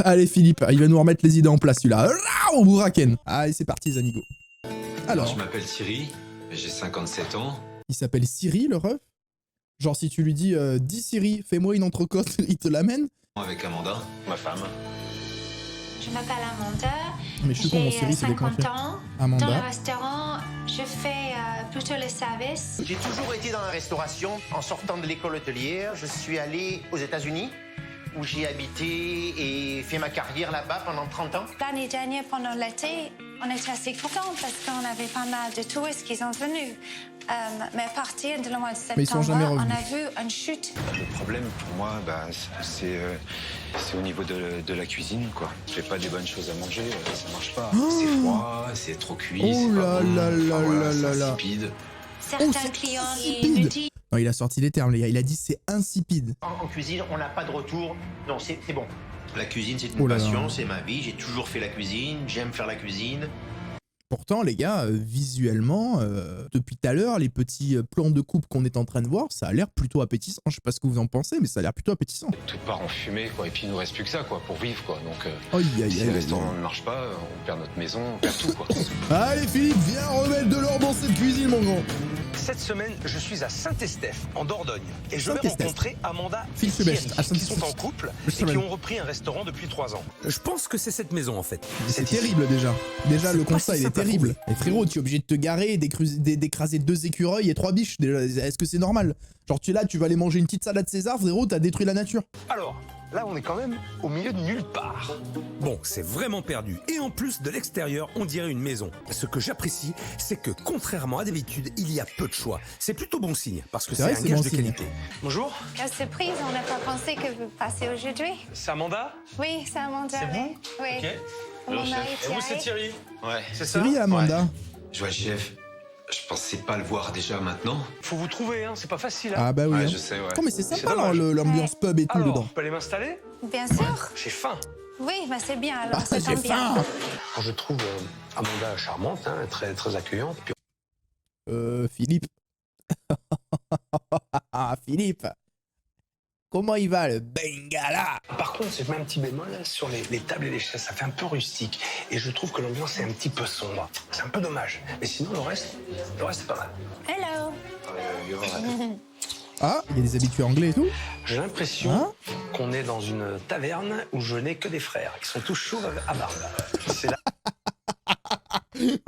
Allez Philippe, il va nous remettre les idées en place celui-là. Au Bourraken. Allez c'est parti les amigos. Alors, Je m'appelle Thierry, j'ai 57 ans. il s'appelle Siri le ref. Genre si tu lui dis dis Siri, fais-moi une entrecôte, il te l'amène. Avec Amanda, ma femme. Je m'appelle Amanda. Mais je suis con, mon Siri c'est 50 déclenché. ans. Amanda. Dans le restaurant, je fais plutôt le service. J'ai toujours été dans la restauration. En sortant de l'école hôtelière, je suis allé aux États-Unis, où j'ai habité et fait ma carrière là-bas pendant 30 ans. L'année dernière, pendant l'été, on était assez contents parce qu'on avait pas mal de touristes qui sont venus. Mais à partir de le mois de Mais ils sont septembre, jamais on revenus. a vu une chute. Le problème pour moi, c'est au niveau de la cuisine, quoi. Je fais pas des bonnes choses à manger, ça marche pas. C'est froid, c'est trop cuit, Oh c'est pas là bon. là là Voilà, là c'est là là. insipide. Certains c'est clients insipide. ils nous disent Non, il a sorti les termes les gars, il a dit c'est insipide. En cuisine, on n'a pas de retour. Non, c'est bon. La cuisine, c'est une Oh là là. passion, c'est ma vie. J'ai toujours fait la cuisine, j'aime faire la cuisine. Pourtant, les gars, visuellement, depuis tout à l'heure, les petits plans de coupe qu'on est en train de voir, ça a l'air plutôt appétissant. Je sais pas ce que vous en pensez, mais ça a l'air plutôt appétissant. Tout part en fumée, quoi. Et puis il nous reste plus que ça, quoi, pour vivre, quoi. Donc, Aïe, aïe, si aïe, le aïe, restaurant aïe. ne marche pas, on perd notre maison, on perd tout, quoi. Allez, Philippe, viens remettre de l'or dans cette cuisine, mon grand. Cette semaine, je suis à Saint-Estèphe, en Dordogne, et je vais Saint-Estèphe. rencontrer Amanda et Philippe Thierry, Sebest, à qui sont Saint-Estèphe. en couple Je et savais. qui ont repris un restaurant depuis 3 ans. Je pense que c'est cette maison, en fait. C'est terrible déjà. Déjà, le pas constat, si il est simple à terrible. trouver. Et frérot, tu es obligé de te garer, d'écraser 2 écureuils et 3 biches. Déjà, est-ce que c'est normal? Genre, tu es là, tu vas aller manger une petite salade César, frérot, t'as détruit la nature. Alors, là, on est quand même au milieu de nulle part. Bon, c'est vraiment perdu. Et en plus, de l'extérieur, on dirait une maison. Ce que j'apprécie, c'est que, contrairement à d'habitude, il y a peu de choix. C'est plutôt bon signe, parce que C'est c'est vrai un que c'est gage bon de signe. qualité. Bonjour, quelle surprise, on n'a pas pensé que vous passez aujourd'hui. c'est Amanda. Oui, c'est Amanda. C'est vous Oui. Ok. Mon mari Et vous, c'est Thierry. Thierry. Ouais. C'est ça? Thierry et Amanda. Je vois le chef. Je pensais pas le voir déjà maintenant. Faut vous trouver, hein. C'est pas facile, hein. Ah bah oui. Ouais, hein. je sais, ouais. Oh, mais c'est C'est sympa, dommage. l'ambiance pub et tout Alors, dedans. je peux aller m'installer? Bien sûr. J'ai faim. Oui, mais c'est bien. Alors, Ah, ça j'ai tombe bien. faim. Je trouve Amanda charmante, hein, très, très accueillante. Puis Philippe. Ah, Philippe. Comment il va, le Bengala? Par contre, je mets un petit bémol sur les tables et les chaises. Ça fait un peu rustique. Et je trouve que l'ambiance est un petit peu sombre. C'est un peu dommage. Mais sinon, le reste c'est pas mal. Hello. Ah, il y a des habitués anglais et tout. J'ai l'impression Hein qu'on est dans une taverne où je n'ai que des frères qui sont tous chauds à barbe. C'est là.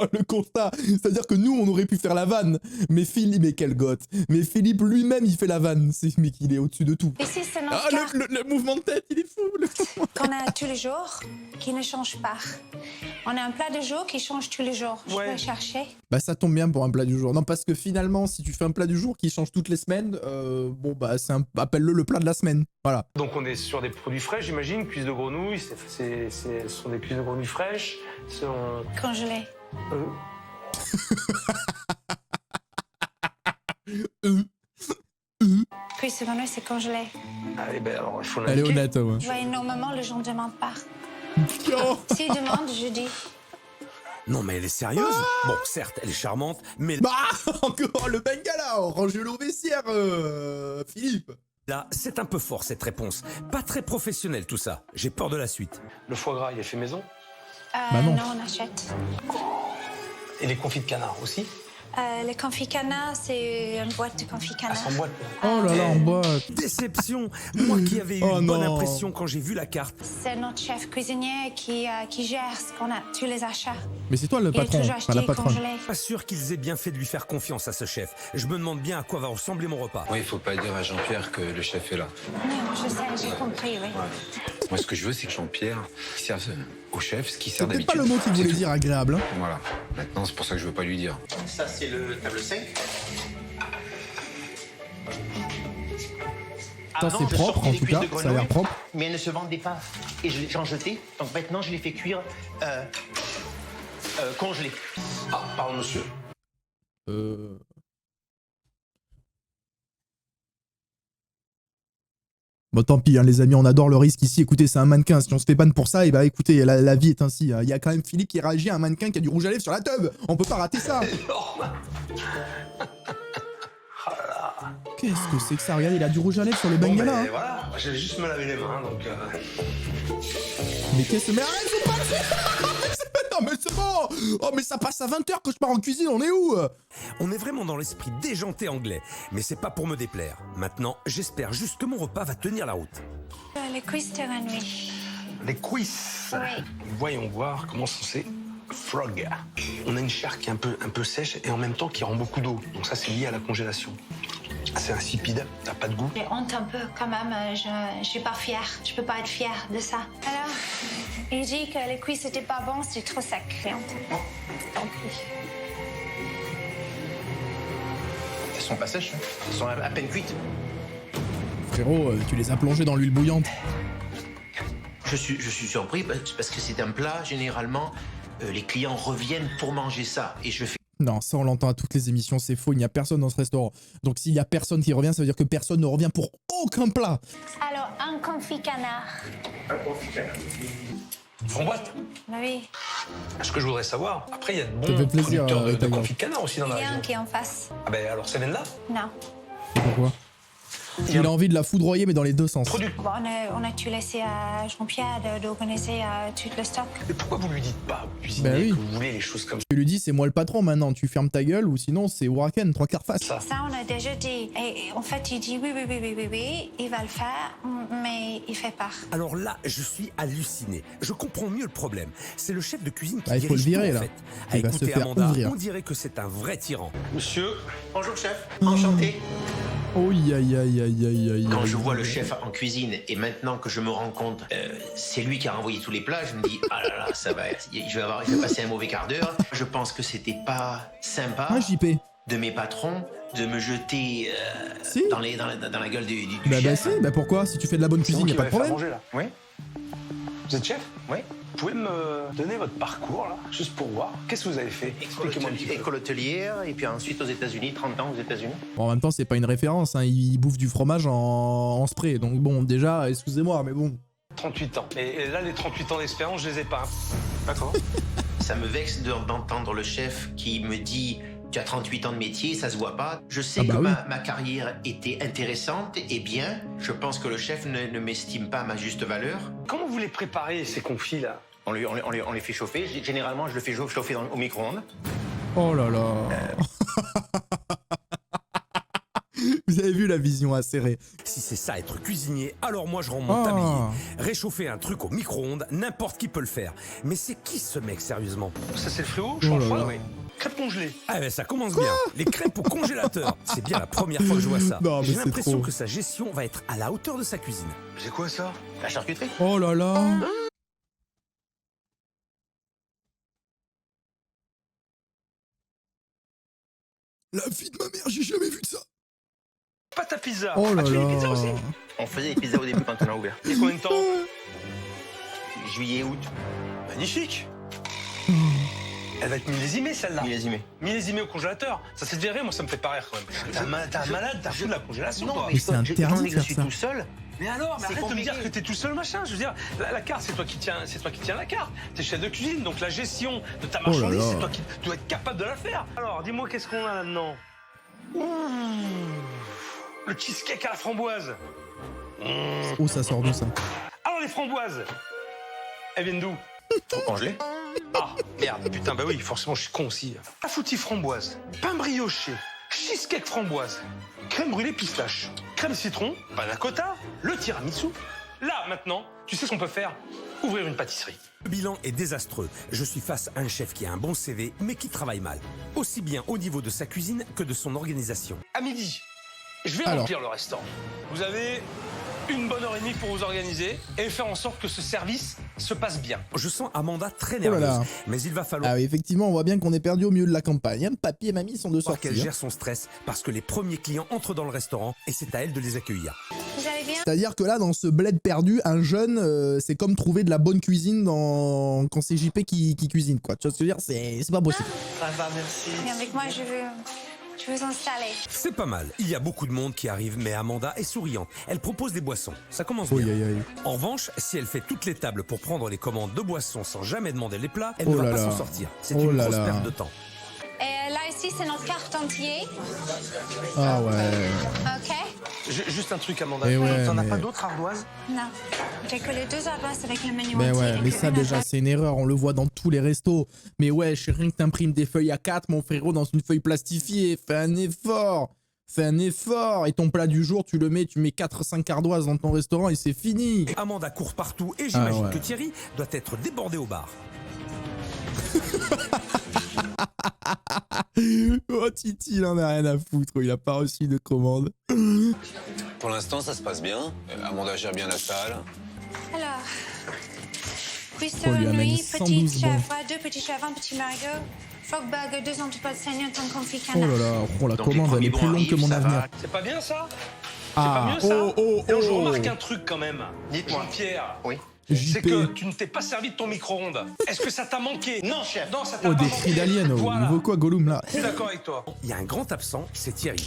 Oh, le constat. C'est-à-dire que nous, on aurait pu faire la vanne. Mais Philippe, mais quel goth. Mais Philippe lui-même, il fait la vanne. C'est mais qu'il est au-dessus de tout. Ici, c'est notre Ah, carte le mouvement de tête, il est fou. qu'on a tous les jours, qui ne change pas. On a un plat de jour qui change tous les jours. Je Ouais. vais chercher. Bah, ça tombe bien pour un plat du jour. Non, parce que finalement, si tu fais un plat du jour qui change toutes les semaines, bon, bah, appelle-le le plat de la semaine. Voilà. Donc, on est sur des produits frais, j'imagine. Cuisses de grenouille, ce sont des cuisses de grenouille fraîches. Congelé. Puis ce grenouille, c'est congelé. Allez, ben alors, il faut Elle est l'indiquer. honnête, ouais. Ouais, normalement, les gens ne demandent pas. Oh, S'ils demandent, je dis. Non, mais elle est sérieuse. Bon, certes, elle est charmante, mais bah, encore le Bengala. Range-le au vestiaire, Philippe. là, c'est un peu fort, cette réponse. Pas très professionnel, tout ça. J'ai peur de la suite. Le foie gras, il est fait maison. Bah non. Non, on achète. Et les confits de canard aussi. Les confits canard, c'est une boîte de confits Ah, canard. sans boîte. Oh là là, en boîte. Déception. Moi qui avais eu Oh une bonne non. impression quand j'ai vu la carte. C'est notre chef cuisinier qui gère ce qu'on a, tous les achats. Mais c'est toi le Il a patron, toujours pas acheté la et patronne. congelé. Pas sûr qu'ils aient bien fait de lui faire confiance à ce chef. Je me demande bien à quoi va ressembler mon repas. Oui, il faut pas dire à Jean-Pierre que le chef est là. Non, je sais, j'ai compris, oui. Moi, ce que je veux, c'est que Jean-Pierre serve au chef ce qu'il sert C'est peut-être d'habitude. pas le mot qu'il C'est voulait tout. dire agréable. Hein. Voilà. Maintenant, c'est pour ça que je veux pas lui dire. Ça, c'est le table 5. Ça, Avant, c'est je propre, sortais en des tout cuisses cas. de Ça a l'air grenouille, propre. mais elles ne se vendaient pas. Et j'en jetais. Donc maintenant, je les fais cuire congelées. Ah, pardon, monsieur. Bon, tant pis, hein, les amis, on adore le risque ici. Écoutez, c'est un mannequin. Si on se fait ban pour ça, et bah écoutez, la vie est ainsi. Il y a quand même Philippe qui réagit à un mannequin qui a du rouge à lèvres sur la tube. On peut pas rater ça. Énorme. Oh là là. Qu'est-ce que c'est que ça? Regarde, il a du rouge à lèvres sur le bengala. Hein. Voilà, j'allais juste me laver les mains, donc... Mais qu'est-ce que... Mais arrête, faut pas le faire. Non mais c'est bon. Oh mais ça passe à 20h que je pars en cuisine, on est où? On est vraiment dans l'esprit déjanté anglais, mais c'est pas pour me déplaire. Maintenant, j'espère juste que mon repas va tenir la route. Les cuisses de la nuit. Les cuisses. Oui. Voyons voir comment sont ces frog. On a une chair qui est un peu sèche et en même temps qui rend beaucoup d'eau. Donc ça, c'est lié à la congélation. C'est insipide, t'as pas de goût. J'ai honte un peu quand même, je suis pas fière. Je peux pas être fière de ça. Alors, il dit que les cuisses étaient pas bon, c'est trop sec. J'ai honte. Tant pis. Elles sont pas sèches, hein. Elles sont à peine cuites. Frérot, tu les as plongées dans l'huile bouillante. Je suis surpris parce que c'est un plat, généralement, les clients reviennent pour manger ça. Et je fais... Non, ça on l'entend à toutes les émissions, c'est faux, il n'y a personne dans ce restaurant. Donc s'il y a personne qui revient, ça veut dire que personne ne revient pour aucun plat. Alors, un confit canard. Framboise. Oui, Ce que je voudrais savoir, après, il y a de Ça bons fait plaisir, producteurs de Taillon. confit de canard aussi dans il la y a un région. qui est en face. Ah ben alors, c'est là. Non. Pourquoi? Il a envie de la foudroyer, mais dans les deux sens. Bon, on a tout laissé à Jean-Pierre d'organiser tout le stock. Mais pourquoi vous lui dites pas au cuisinier Bah oui. que vous voulez les choses comme Tu lui dis, c'est moi le patron maintenant, tu fermes ta gueule, ou sinon c'est Huracan, 3/4 face. ça? Ça, on a déjà dit. Et en fait, il dit oui, il va le faire, mais il fait pas. Alors là, je suis halluciné. Je comprends mieux le problème. C'est le chef de cuisine qui Bah, il faut le dirige tout, virer, en là. fait. Il À va se écouter faire Amanda, ouvrir. on dirait que c'est un vrai tyran. Monsieur, Bonjour chef, enchanté. Oh aïe aïe aïe aïe aïe aïe. Quand je vois le chef en cuisine et maintenant que je me rends compte, c'est lui qui a renvoyé tous les plats, je me dis ah là là, ça va, je vais passer un mauvais quart d'heure. Je pense que c'était pas sympa Ah JP. de mes patrons de me jeter Si. dans la gueule du Bah chef. si, bah pourquoi? Si tu fais de la bonne cuisine, y a pas de problème. là. Oui, Vous êtes chef? oui. Vous pouvez me donner votre parcours, là, juste pour voir? Qu'est-ce que vous avez fait? Expliquez-moi un petit peu. École hôtelière et puis ensuite aux États-Unis, 30 ans aux États-Unis. Bon, en même temps, c'est pas une référence, hein. Il bouffe du fromage en spray. Donc bon, déjà, excusez-moi, mais bon. 38 ans. Et là, les 38 ans d'expérience, je les ai pas. D'accord. Ça me vexe d'entendre le chef qui me dit tu as 38 ans de métier, ça se voit pas. Je sais Ah bah que oui. ma carrière était intéressante et bien. Je pense que le chef ne m'estime pas à ma juste valeur. Comment vous les préparez, ces confits, là? On les fait chauffer. Généralement, je le fais chauffer au micro-ondes. Oh là là. Vous avez vu la vision acérée. Si c'est ça être cuisinier, alors moi je rends mon tablier. Réchauffer un truc au micro-ondes, n'importe qui peut le faire. Mais c'est qui ce mec, sérieusement? Ça c'est le fléau? Je pense pas, oui. Crêpes congelées. Ah ben ça commence bien. Les crêpes au congélateur. C'est bien la première fois que je vois ça. Non, mais J'ai c'est l'impression trop. que sa gestion va être à la hauteur de sa cuisine. C'est quoi ça? La charcuterie. Oh là là. La vie de ma mère, j'ai jamais vu de ça. Pâte à pizza. Oh là tu fais là. des pizzas aussi? On faisait des pizzas au début quand on a ouvert. Il y a combien de temps? Juillet, août, Magnifique. Elle va être millésimée celle-là. millésimé. Millésimée au congélateur. Ça c'est verré, moi ça me fait pas rire quand même. T'es un malade, t'as fait de la congélation toi. Mais c'est interdit étant donné de que je faire suis ça. tout seul. Mais alors, mais C'est arrête de me dire compliqué. que t'es tout seul machin. Je veux dire, la carte c'est toi qui tiens la carte. T'es chef de cuisine, donc la gestion de ta Oh là marchandise, là. c'est toi qui dois être capable de la faire. Alors, dis-moi qu'est-ce qu'on a là-dedans? Ouh, le cheesecake à la framboise. Oh, ça sort d'où ça? Alors les framboises, elles viennent d'où? Faut congeler. Ah, merde, putain, bah oui, forcément, je suis con aussi. Clafoutis framboise, pain brioché, cheesecake framboise, crème brûlée pistache, crème citron, panna cotta, le tiramisu. Là, maintenant, tu sais ce qu'on peut faire? Ouvrir une pâtisserie. Le bilan est désastreux. Je suis face à un chef qui a un bon CV, mais qui travaille mal. Aussi bien au niveau de sa cuisine que de son organisation. À midi, je vais Alors. remplir le restaurant. Vous avez une bonne heure et demie pour vous organiser et faire en sorte que ce service se passe bien. Je sens Amanda très Oh là nerveuse, là. mais il va falloir Ah oui, effectivement, on voit bien qu'on est perdu au milieu de la campagne. Hein. Papy et mamie sont de sortie. qu'elle hein. gère son stress parce que les premiers clients entrent dans le restaurant et c'est à elle de les accueillir. Vous allez bien? C'est-à-dire que là, dans ce bled perdu, un jeune, c'est comme trouver de la bonne cuisine quand c'est JP qui cuisine, quoi. Tu vois ce que je veux dire? C'est pas possible. Viens avec moi, je veux vous installer. C'est pas mal. Il y a beaucoup de monde qui arrive, mais Amanda est souriante. Elle propose des boissons. Ça commence bien. Aïe, aïe, aïe. En revanche, si elle fait toutes les tables pour prendre les commandes de boissons sans jamais demander les plats, elle Oh ne va là pas là. s'en sortir. C'est Oh une là grosse là. perte de temps. Et là, ici, c'est notre carte entier. Ah ouais. OK? Juste un truc, Amanda. Eh ouais, T'en as mais- pas d'autres ardoises? Non. J'ai que les 2 adresses avec le menu Mais entier. ouais, et mais puis ça une déjà adresse. c'est une erreur, on le voit dans tous les restos. Mais ouais, rien que t'imprimes des feuilles A4, mon frérot, dans une feuille plastifiée, fais un effort. Fais un effort. Et ton plat du jour, tu le mets, tu mets 4-5 ardoises dans ton restaurant et c'est fini. Amanda court partout et j'imagine ouais. que Thierry doit être débordé au bar. Oh Titi, il en a rien à foutre, il a pas reçu de commande. Pour l'instant, ça se passe bien. Amanda gère bien la salle. Alors, cuisson On lui de amène nuit, 112 petite bons. chèvre, 2 petits chèvres, un petit marigot, frog burger, 2 entrepôts de saignant, un confit Oh canard. là là, oh, la Donc, les commande elle premiers est bons plus longue que arrivent, mon ça avenir. va. C'est pas bien ça? Ah, C'est pas mieux ça? oh, Et je oh. remarque un truc quand même. Dites-moi. Jean-Pierre. Oui. C'est JP. que tu ne t'es pas servi de ton micro-ondes. Est-ce que ça t'a manqué? Non, chef. Non, ça t'a Oh, pas des manqué. cris d'alien, oh. Voilà. Il veut quoi Gollum là? Je suis d'accord avec toi. Il y a un grand absent, c'est Thierry.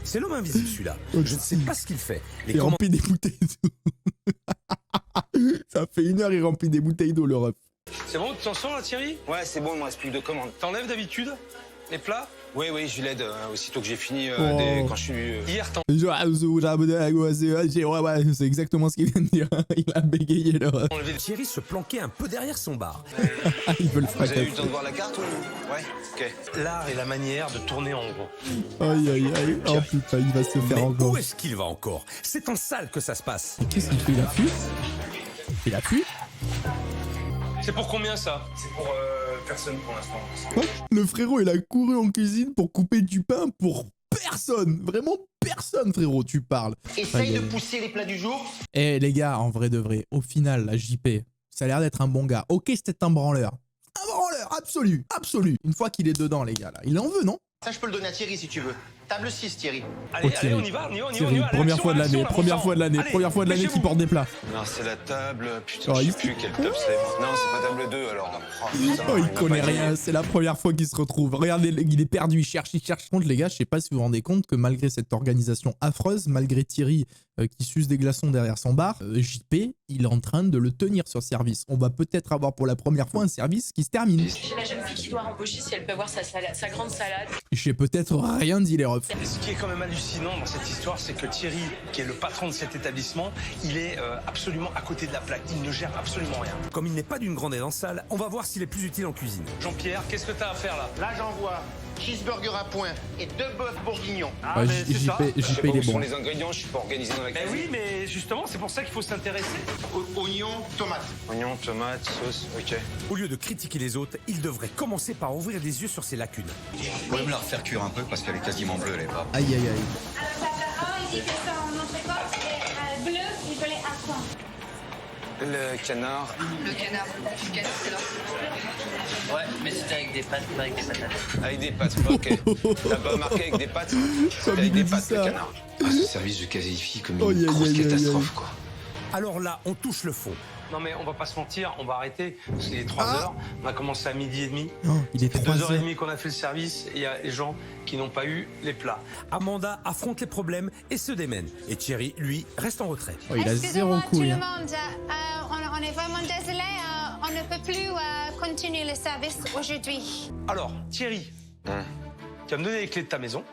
C'est l'homme invisible celui-là. Je ne sais pas ce qu'il fait. Les Il commandes remplit des bouteilles d'eau. Ça fait 1 heure, il remplit des bouteilles d'eau, le ref. C'est bon, tu t'en sors là, Thierry? Ouais, c'est bon, il me reste plus que 2 commandes. T'enlèves d'habitude les plats? Oui, je l'aide aussitôt que j'ai fini Oh. quand je suis. Hier, t'en Ouais, c'est exactement ce qu'il vient de dire. Il a bégayé, le ref. as enlevé. Thierry se planquait un peu derrière son bar. Il veut le Vous avez eu le fracasser. temps de voir la carte ou. Ouais, ok. L'art et la manière de tourner en rond. Aïe, aïe, aïe. Oh putain, il va se faire Mais encore. où est-ce qu'il va encore? C'est en salle que ça se passe. Qu'est-ce qu'il fait? Il a fui? Il a fui? C'est pour combien ça? C'est pour personne pour l'instant. Quoi? Le frérot, il a couru en cuisine pour couper du pain pour personne. Vraiment personne, frérot, tu parles. Essaye Aïe, de aïe. pousser les plats du jour. Eh les gars, en vrai de vrai, au final, la JP, ça a l'air d'être un bon gars. Ok, c'était un branleur. Un branleur, absolu, absolu. Une fois qu'il est dedans, les gars, là, il en veut, non? Ça, je peux le donner à Thierry si tu veux. Table 6, Thierry. Allez, Oh, Thierry. allez, on y va, on y va, on y va. Thierry, on y va. Allez, première action, fois de action, l'année, là, première bon fois de l'année, sang. première fois de l'année Allez, qu'il porte des plats. Non, c'est la table. Putain, Oh, je il- sais plus quelle table c'est. Non, c'est pas table 2 alors. Oh, putain, Oh, il m'a connaît pas dit. rien, c'est la première fois qu'il se retrouve. Regardez, il est perdu, il cherche. Par contre, les gars, je sais pas si vous vous rendez compte que malgré cette organisation affreuse, malgré Thierry qui suce des glaçons derrière son bar, JP, il est en train de le tenir sur service. On va peut-être avoir pour la première fois un service qui se termine. J'ai la jeune fille qui doit embaucher si elle peut avoir sa grande salade. J'ai peut-être rien dit, les refs. Et ce qui est quand même hallucinant dans cette histoire, c'est que Thierry, qui est le patron de cet établissement, il est absolument à côté de la plaque. Il ne gère absolument rien. Comme il n'est pas d'une grande aide en salle, on va voir s'il est plus utile en cuisine. Jean-Pierre, qu'est-ce que t'as à faire là? Là, j'envoie cheeseburger à point et 2 bœufs bourguignons. Ah, mais c'est ça. JP, Je sais JP, pas il où est sont bon. les ingrédients, je suis pas organisé dans la Ben cuisine. oui, mais justement, c'est pour ça qu'il faut s'intéresser. Oignons, tomates. Oignons, tomates, sauce, ok. Au lieu de critiquer les autres, il devrait commencer par ouvrir les yeux sur ses lacunes. Vous pouvez me la refaire cuire un peu parce qu'elle est quasiment bleue, elle est pas. Aïe, aïe, aïe. Alors, table 1, il dit que c'est en entrecôte et bleu, il voulait à quoi? Le canard. Le canard, c'est là. Ouais, mais c'était avec des pâtes, pas avec des patates. Avec des pâtes, ok. T'as pas marqué avec des pâtes? Comme C'était avec il des dit pâtes, le ça. canard. Ah, ce service, je qualifie comme Oh, une aïe, grosse aïe, aïe, catastrophe, aïe. quoi. Alors là, on touche le fond. Non mais on va pas se mentir, on va arrêter, parce qu'il est 3 Ah. heures, on a commencé à 12h30. Non, il est 3 heures. 2h30 qu'on a fait le service, et il y a les gens qui n'ont pas eu les plats. Amanda affronte les problèmes et se démène. Et Thierry, lui, reste en retrait. Oh, il a zéro Excusez-moi tout couille. le hein. monde, on est vraiment désolé, on ne peut plus continuer le service aujourd'hui. Alors, Thierry, tu vas me donner les clés de ta maison,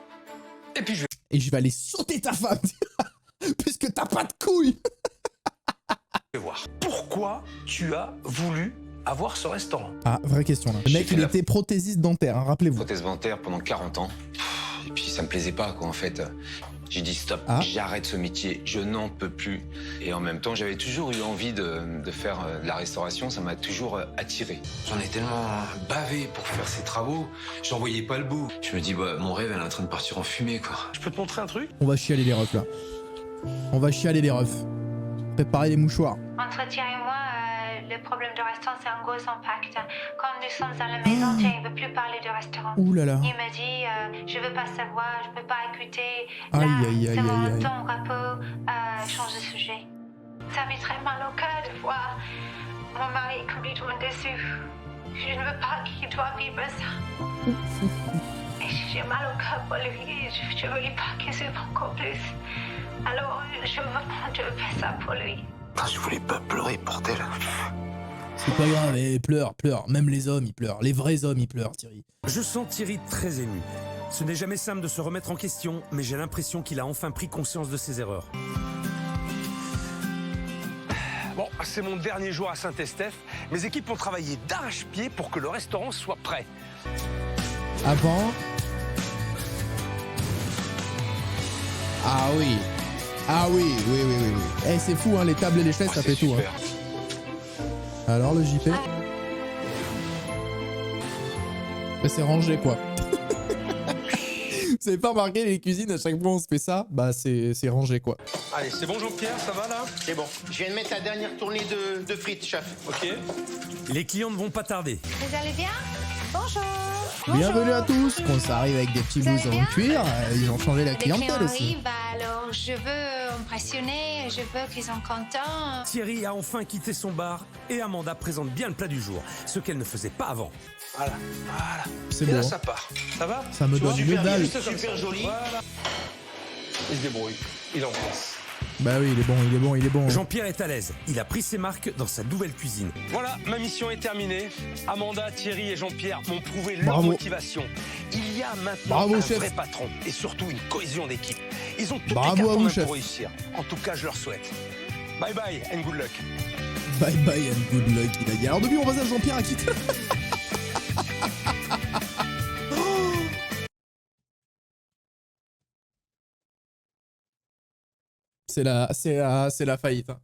et puis je vais... Et je vais aller sauter ta femme. Puisque t'as pas de couilles. voir. Pourquoi tu as voulu avoir ce restaurant? Ah, vraie question là. Le J'ai mec, fait il la- était prothésiste dentaire, hein, rappelez-vous. Prothèse dentaire pendant 40 ans. Et puis ça me plaisait pas, quoi, en fait. J'ai dit stop, Ah. j'arrête ce métier, je n'en peux plus. Et en même temps, j'avais toujours eu envie de faire de la restauration, ça m'a toujours attiré. J'en ai tellement bavé pour faire ces travaux, j'en voyais pas le bout. Je me dis, bah, mon rêve, elle est en train de partir en fumée, quoi. Je peux te montrer un truc? On va chialer les refs là. On va chialer les refs. Préparez les mouchoirs. Entre Thierry et moi, le problème du restaurant, c'est un gros impact. Quand nous sommes à la maison, Thierry ne veut plus parler du restaurant. Ouh là là. Il me dit, je veux pas savoir, je peux pas écouter. Aïe, Là, aïe, aïe, c'est mon aïe, aïe. temps repos, change de sujet. Ça m'est très mal au cœur de voir mon mari est complètement déçu. Je ne veux pas qu'il doit vivre ça. Et j'ai mal au cœur pour lui. Je veux lui pas qu'il souffre encore plus. Alors, je veux pas de faire ça pour lui. Je voulais pas pleurer, bordel. C'est pas grave, pleure, pleure. Même les hommes, ils pleurent. Les vrais hommes, ils pleurent, Thierry. Je sens Thierry très ému. Ce n'est jamais simple de se remettre en question, mais j'ai l'impression qu'il a enfin pris conscience de ses erreurs. Bon, c'est mon dernier jour à Saint-Estèphe. Mes équipes ont travaillé d'arrache-pied pour que le restaurant soit prêt. Avant... Ah oui. Ah oui, oui, oui, oui. Eh, c'est fou, hein, les tables et les chaises, ça fait tout. Hein. Alors, le JP c'est rangé, quoi. Vous avez pas remarqué, les cuisines, à chaque fois on se fait ça, bah c'est rangé, quoi. Allez, c'est bon Jean-Pierre, ça va là? C'est bon. Je viens de mettre la dernière tournée de frites, chef. Ok. Les clients ne vont pas tarder. Vous allez bien? Bonjour. Bienvenue à tous. Quand ça arrive avec des petits Vous allez blousons bien? en cuir, ils ont changé la Les clients clientèle aussi. arrivent, alors je veux impressionner, je veux qu'ils sont contents. Thierry a enfin quitté son bar et Amanda présente bien le plat du jour, ce qu'elle ne faisait pas avant. Voilà, voilà. C'est Et beau. là, Hein. ça part. Ça va? Ça me Tu vois, donne une dalle. Super joli. Voilà. Il se débrouille. Il en pense. Bah oui, il est bon, il est bon, il est bon. Jean-Pierre est à l'aise. Il a pris ses marques dans sa nouvelle cuisine. Voilà, ma mission est terminée. Amanda, Thierry et Jean-Pierre m'ont prouvé leur Bravo. motivation. Il y a maintenant Bravo, un chef. vrai patron et surtout une cohésion d'équipe. Ils ont toutes Bravo les à cartes en vous, main chef. pour réussir. En tout cas, je leur souhaite. Bye bye and good luck. Bye bye and good luck, il a dit. Alors depuis, on passe à Jean-Pierre à quitter. C'est la faillite. Hein.